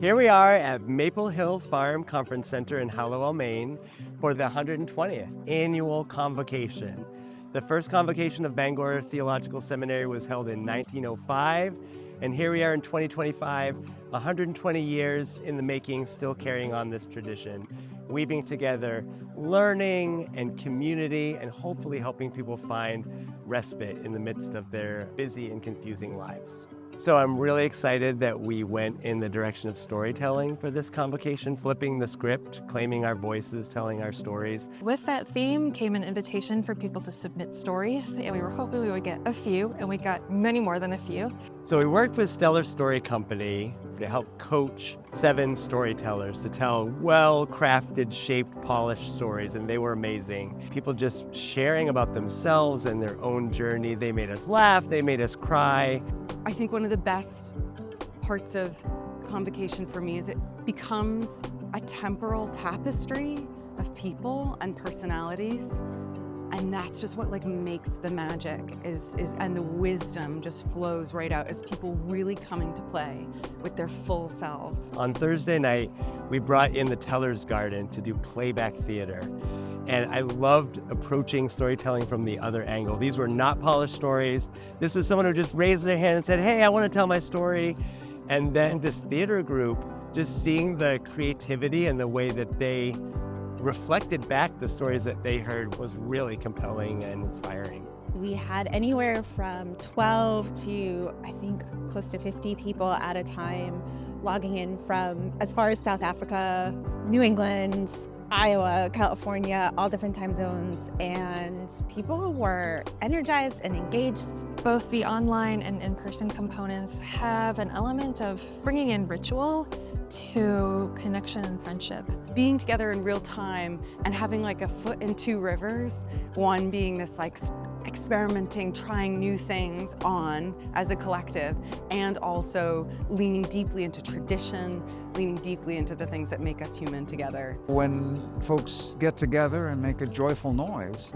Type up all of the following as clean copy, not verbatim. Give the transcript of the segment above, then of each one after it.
Here we are at Maple Hill Farm Conference Center in Hallowell, Maine for the 120th annual Convocation. The first convocation of Bangor Theological Seminary was held in 1905, and here we are in 2025, 120 years in the making, still carrying on this tradition, weaving together learning and community and hopefully helping people find respite in the midst of their busy and confusing lives. So I'm really excited that we went in the direction of storytelling for this convocation, flipping the script, claiming our voices, telling our stories. With that theme came an invitation for people to submit stories, and we were hoping we would get a few, and we got many more than a few. So we worked with Stellar Story Company to help coach 7 storytellers to tell well-crafted, shaped, polished stories, and they were amazing. People just sharing about themselves and their own journey. They made us laugh, they made us cry. I think one of the best parts of Convocation for me is it becomes a temporal tapestry of people and personalities. And that's just what makes the magic and the wisdom just flows right out as people really coming to play with their full selves. On Thursday night, we brought in the Teller's Garden to do playback theater. And I loved approaching storytelling from the other angle. These were not polished stories. This is someone who just raised their hand and said, hey, I want to tell my story. And then this theater group, just seeing the creativity and the way that they reflected back the stories that they heard was really compelling and inspiring. We had anywhere from 12 to, I think, close to 50 people at a time logging in from as far as South Africa, New England, Iowa, California, all different time zones, and people were energized and engaged. Both the online and in-person components have an element of bringing in ritual to connection and friendship. Being together in real time and having a foot in 2 rivers, one being this experimenting, trying new things on as a collective, and also leaning deeply into tradition, leaning deeply into the things that make us human together. When folks get together and make a joyful noise,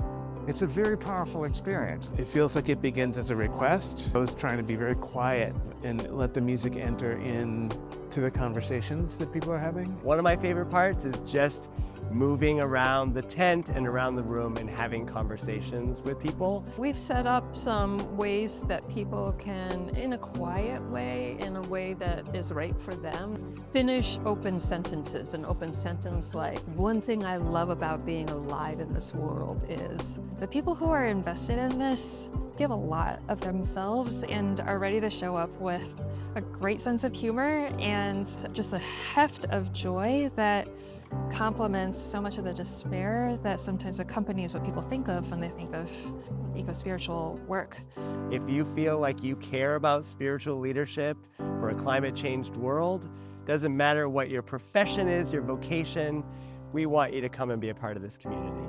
it's a very powerful experience. It feels like it begins as a request. I was trying to be very quiet and let the music enter into the conversations that people are having. One of my favorite parts is just moving around the tent and around the room and having conversations with people. We've set up some ways that people can, in a quiet way, in a way that is right for them, finish open sentences. An open sentence like, one thing I love about being alive in this world is. The people who are invested in this give a lot of themselves and are ready to show up with a great sense of humor and just a heft of joy that complements so much of the despair that sometimes accompanies what people think of when they think of eco-spiritual work. If you feel like you care about spiritual leadership for a climate-changed world, doesn't matter what your profession is, your vocation, we want you to come and be a part of this community.